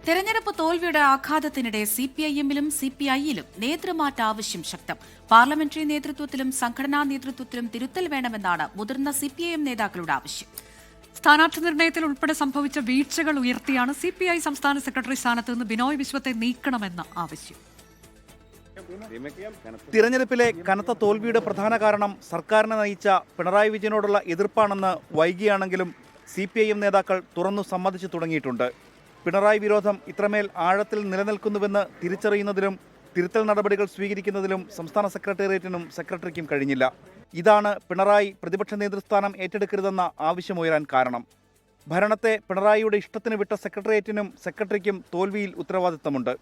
തെരഞ്ഞെടുപ്പ് തോൽവിയുടെ ആഘാതത്തിനിടെ സിപിഐഎമ്മിലും സിപിഐയിലും നേതൃമാറ്റ ആവശ്യം ശക്തം. പാർലമെന്ററി നേതൃത്വത്തിലും സംഘടനാ നേതൃത്വത്തിലും തിരുത്തൽ വേണമെന്നാണ് മുതിർന്ന സിപിഐഎം നേതാക്കളുടെ ആവശ്യം. സ്ഥാനാർത്ഥി നിർണയത്തിൽ ഉൾപ്പെടെ സംഭവിച്ച വീഴ്ചകൾ ഉയർത്തിയാണ് സിപിഐ സംസ്ഥാന സെക്രട്ടറി സ്ഥാനത്ത് നിന്ന് ബിനോയ് വിശ്വത്തെ നീക്കണമെന്ന ആവശ്യം. തിരഞ്ഞെടുപ്പിലെ കനത്ത തോൽവിയുടെ പ്രധാന കാരണം സർക്കാരിനെ നയിച്ച പിണറായി വിജയനോടുള്ള എതിർപ്പാണെന്ന് വൈകിയാണെങ്കിലും സിപിഐഎം നേതാക്കൾ തുറന്നു സമ്മതിച്ചു തുടങ്ങിയിട്ടുണ്ട്. പിണറായി വിരോധം ഇത്രമേൽ ആഴത്തിൽ നിലനിൽക്കുന്നുവെന്ന് തിരിച്ചറിയുന്നതിലും തിരുത്തൽ നടപടികൾ സ്വീകരിക്കുന്നതിലും സംസ്ഥാന സെക്രട്ടേറിയറ്റിനും സെക്രട്ടറിക്കും കഴിഞ്ഞില്ല. ഇതാണ് പിണറായി പ്രതിപക്ഷ നേതൃസ്ഥാനം ഏറ്റെടുക്കരുതെന്ന ആവശ്യമുയരാൻ കാരണം. ഭരണത്തെ പിണറായിയുടെ ഇഷ്ടത്തിന് വിട്ട സെക്രട്ടേറിയറ്റിനും സെക്രട്ടറിക്കും തോൽവിയിൽ ഉത്തരവാദിത്തമുണ്ട്.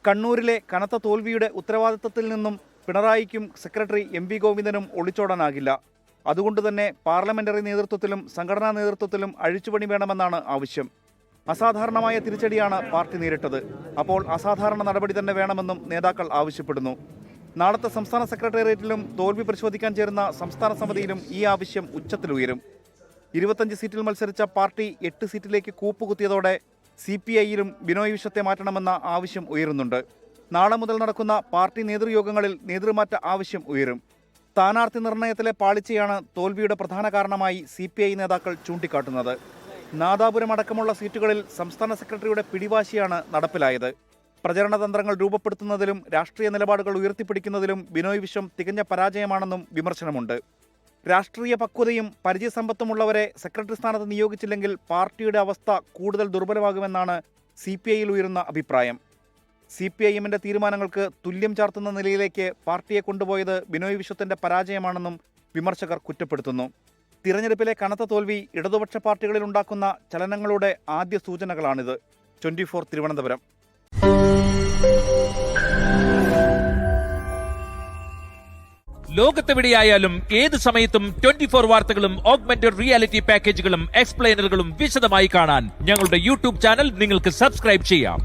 കണ്ണൂരിലെ കനത്ത തോൽവിയുടെ ഉത്തരവാദിത്തത്തിൽ നിന്നും പിണറായിക്കും സെക്രട്ടറി എം.വി. ഗോവിന്ദനും ഒളിച്ചോടാനാകില്ല. അതുകൊണ്ടുതന്നെ പാർലമെന്ററി നേതൃത്വത്തിലും സംഘടനാ നേതൃത്വത്തിലും അഴിച്ചുപണി വേണമെന്നാണ് ആവശ്യം. അസാധാരണമായ തിരിച്ചടിയാണ് പാർട്ടി നേരിട്ടത്. അപ്പോൾ അസാധാരണ നടപടി തന്നെ വേണമെന്നും നേതാക്കൾ ആവശ്യപ്പെടുന്നു. നാളത്തെ സംസ്ഥാന സെക്രട്ടേറിയറ്റിലും തോൽവി പരിശോധിക്കാൻ ചേരുന്ന സംസ്ഥാന സമിതിയിലും ഈ ആവശ്യം ഉച്ചത്തിലുയരും. 25 സീറ്റിൽ മത്സരിച്ച പാർട്ടി 8 സീറ്റിലേക്ക് കൂപ്പുകുത്തിയതോടെ സിപിഐയിലും ബിനോയ് വിശ്വത്തെ മാറ്റണമെന്ന ആവശ്യം ഉയരുന്നുണ്ട്. നാളെ മുതൽ നടക്കുന്ന പാർട്ടി നേതൃയോഗങ്ങളിൽ നേതൃമാറ്റ ആവശ്യം ഉയരും. സ്ഥാനാർത്ഥി നിർണയത്തിലെ പാളിച്ചയാണ് തോൽവിയുടെ പ്രധാന കാരണമായി സിപിഐ നേതാക്കൾ ചൂണ്ടിക്കാട്ടുന്നത്. നാദാപുരം അടക്കമുള്ള സീറ്റുകളിൽ സംസ്ഥാന സെക്രട്ടറിയുടെ പിടിവാശിയാണ് നടപ്പിലായത്. പ്രചരണ തന്ത്രങ്ങൾ രൂപപ്പെടുത്തുന്നതിലും രാഷ്ട്രീയ നിലപാടുകൾ ഉയർത്തിപ്പിടിക്കുന്നതിലും ബിനോയ് വിശ്വം തികഞ്ഞ പരാജയമാണെന്നും വിമർശനമുണ്ട്. രാഷ്ട്രീയ പക്വതയും പരിചയസമ്പത്തുമുള്ളവരെ സെക്രട്ടറി സ്ഥാനത്ത് നിയോഗിച്ചില്ലെങ്കിൽ പാർട്ടിയുടെ അവസ്ഥ കൂടുതൽ ദുർബലമാകുമെന്നാണ് സിപിഐയിൽ ഉയരുന്ന അഭിപ്രായം. സിപിഐഎമ്മിന്റെ തീരുമാനങ്ങൾക്ക് തുല്യം ചാർത്തുന്ന നിലയിലേക്ക് പാർട്ടിയെ കൊണ്ടുപോയത് ബിനോയ് വിശ്വത്തിന്റെ പരാജയമാണെന്നും വിമർശകർ കുറ്റപ്പെടുത്തുന്നു. തിരഞ്ഞെടുപ്പിലെ കനത്ത തോൽവി ഇടതുപക്ഷ പാർട്ടികളിൽ ഉണ്ടാക്കുന്ന ചലനങ്ങളുടെ ആദ്യ സൂചനകളാണിത്. 24 തിരുവനന്തപുരം. ലോകത്തെവിടെയായാലും ഏത് സമയത്തും 24 വാർത്തകളും ഓഗ്മെന്റഡ് റിയാലിറ്റി പാക്കേജുകളും എക്സ്പ്ലെയിനറുകളും വിശദമായി കാണാൻ ഞങ്ങളുടെ യൂട്യൂബ് ചാനൽ നിങ്ങൾക്ക് സബ്സ്ക്രൈബ് ചെയ്യാം.